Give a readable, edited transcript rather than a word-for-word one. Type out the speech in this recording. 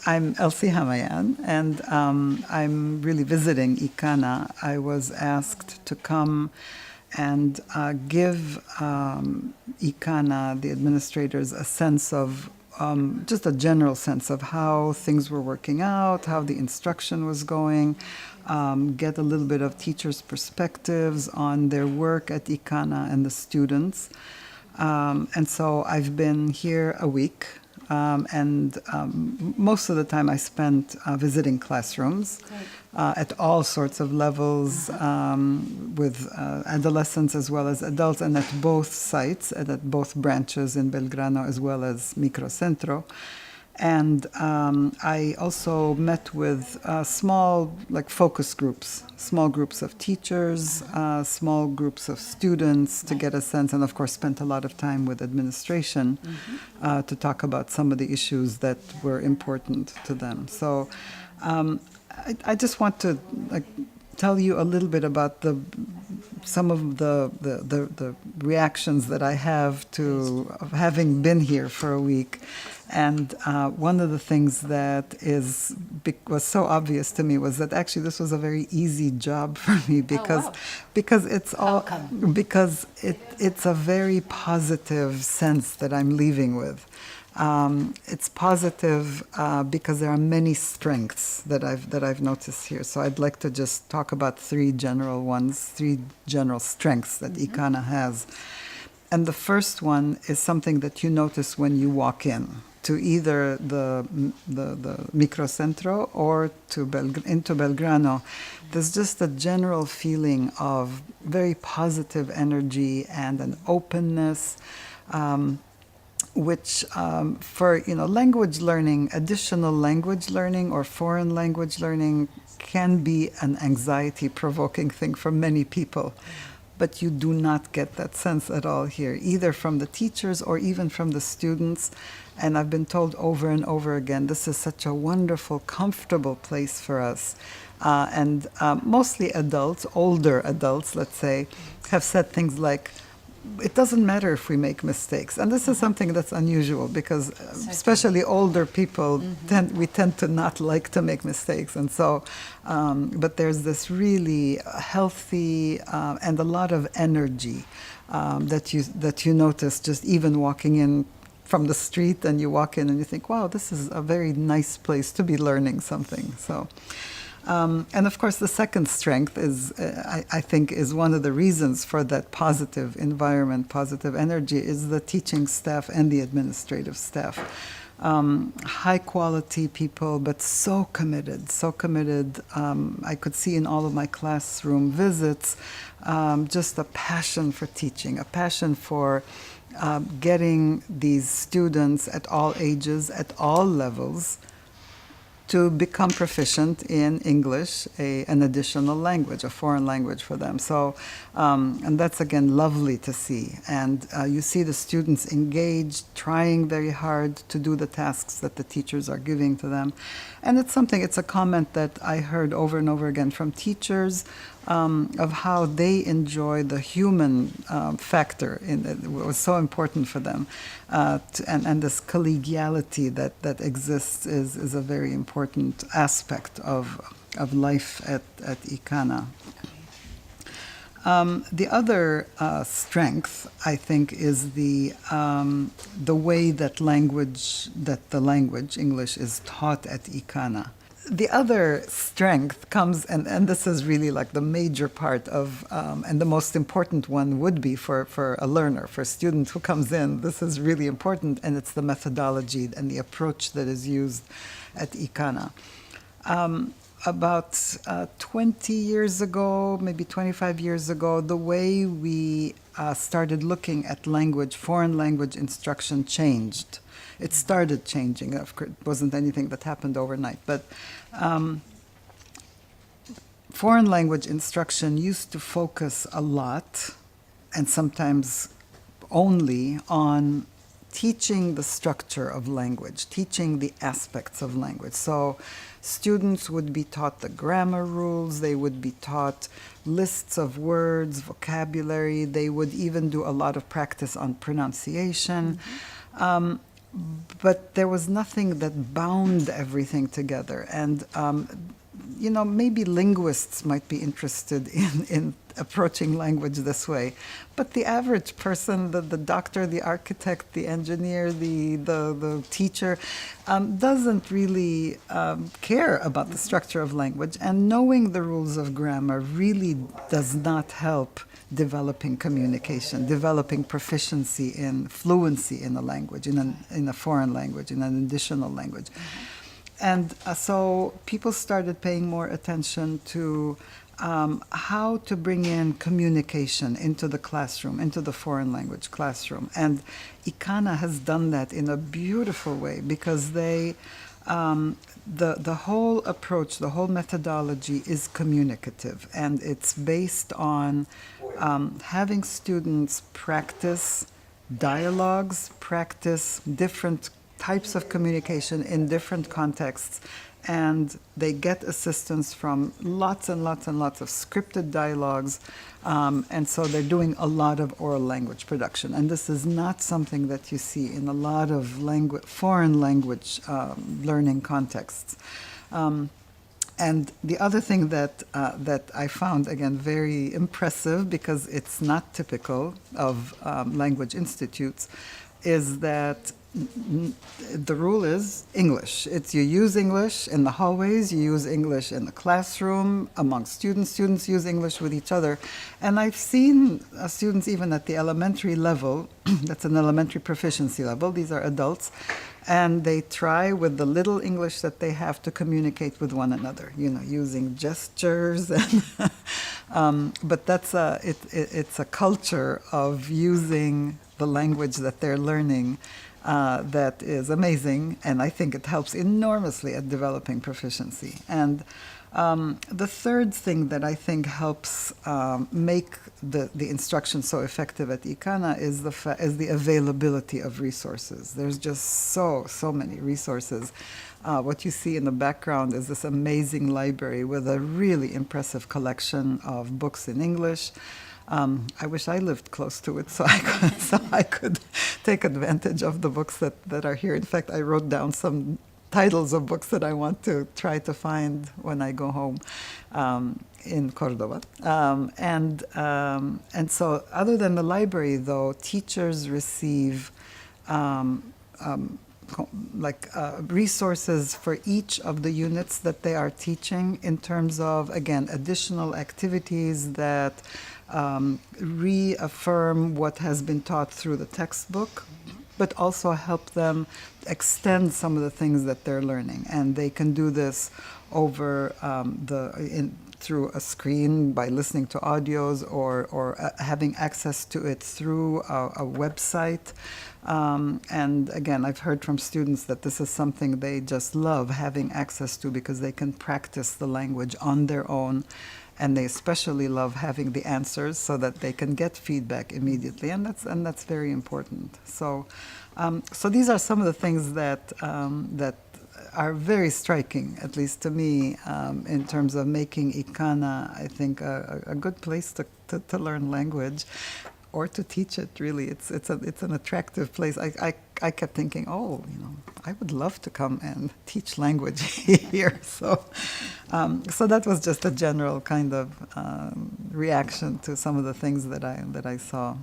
I'm Elsie Hamayan, and I'm really visiting Ikana. I was asked to come and give Ikana, the administrators, a sense of just a general sense of how things were working out, how the instruction was going, get a little bit of teachers' perspectives on their work at Ikana and the students. And so I've been here a week. Most of the time I spent visiting classrooms at all sorts of levels with adolescents as well as adults, and at both sites, and at both branches in Belgrano as well as Microcentro. And I also met with small, like focus groups, small groups of teachers, small groups of students to get a sense, and of course spent a lot of time with administration to talk about some of the issues that were important to them. So I just want to tell you a little bit about some of the reactions that I have to having been here for a week. And one of the things that was so obvious to me was that actually this was a very easy job for me because it's all because it's a very positive sense that I'm leaving with. It's positive because there are many strengths that I've noticed here. So I'd like to just talk about three general strengths that Ikana has. And the first one is something that you notice when you walk in to either the Microcentro or into Belgrano. There's just a general feeling of very positive energy and an openness, which for language learning, additional language learning or foreign language learning can be an anxiety-provoking thing for many people. But you do not get that sense at all here, either from the teachers or even from the students. And I've been told over and over again, this is such a wonderful, comfortable place for us. And mostly adults, older adults, let's say, have said things like, it doesn't matter if we make mistakes. And this is something that's unusual because especially older people, we tend to not like to make mistakes. And so, but there's this really healthy and a lot of energy that you notice just even walking in from the street, and you walk in and you think, wow, this is a very nice place to be learning something. So. And of course, the second strength is, I think, is one of the reasons for that positive environment, positive energy, is the teaching staff and the administrative staff. High quality people, but so committed, so committed. I could see in all of my classroom visits just a passion for teaching, a passion for getting these students at all ages, at all levels, to become proficient in English, an additional language, a foreign language for them. So, and that's again lovely to see. And you see the students engaged, trying very hard to do the tasks that the teachers are giving to them. And it's a comment that I heard over and over again from teachers of how they enjoy the human factor. It was so important for them. And this collegiality that exists is a very important aspect of life at Ikana. The other strength, I think, is the way that the language English is taught at Ikana. The other strength comes, and this is really like the major part of, and the most important one would be for a learner, for a student who comes in, this is really important, and it's the methodology and the approach that is used at Ikana. About 20 years ago, maybe 25 years ago, the way we started looking at foreign language instruction changed. It started changing. Of course, it wasn't anything that happened overnight, but foreign language instruction used to focus a lot, and sometimes only, on teaching the structure of language, teaching the aspects of language. So students would be taught the grammar rules, they would be taught lists of words, vocabulary, they would even do a lot of practice on pronunciation. but there was nothing that bound everything together. And maybe linguists might be interested in approaching language this way, but the average person, the doctor, the architect, the engineer, the teacher, doesn't really care about the structure of language, and knowing the rules of grammar really does not help developing communication, developing proficiency in fluency in a language, in a foreign language, in an additional language. And so people started paying more attention to how to bring in communication into the classroom, into the foreign language classroom. And ICANA has done that in a beautiful way, because the whole approach, the whole methodology is communicative, and it's based on having students practice dialogues, practice different types of communication in different contexts, and they get assistance from lots and lots and lots of scripted dialogues, and so they're doing a lot of oral language production. And this is not something that you see in a lot of foreign language learning contexts. And the other thing that I found, again, very impressive, because it's not typical of language institutes, is that the rule is English. It's you use English in the hallways, you use English in the classroom, among students. Students use English with each other. And I've seen students even at the elementary level, that's an elementary proficiency level, these are adults, and they try with the little English that they have to communicate with one another, using gestures. And but it's a culture of using the language that they're learning that is amazing, and I think it helps enormously at developing proficiency. And the third thing that I think helps make the instruction so effective at ICANA is the availability of resources. There's just so many resources. What you see in the background is this amazing library with a really impressive collection of books in English. I wish I lived close to it so I could take advantage of the books that are here. In fact, I wrote down some titles of books that I want to try to find when I go home in Cordoba. And so other than the library, though, teachers receive resources for each of the units that they are teaching, in terms of, again, additional activities that reaffirm what has been taught through the textbook, but also help them extend some of the things that they're learning. And they can do this over through a screen, by listening to audios, or having access to it through a website. And again, I've heard from students that this is something they just love having access to, because they can practice the language on their own. And they especially love having the answers so that they can get feedback immediately, and that's very important. So these are some of the things that are very striking, at least to me, in terms of making ICANA, I think, a good place to learn language, or to teach it. Really, it's an attractive place. I kept thinking, I would love to come and teach language here. So that was just a general kind of reaction to some of the things that I saw.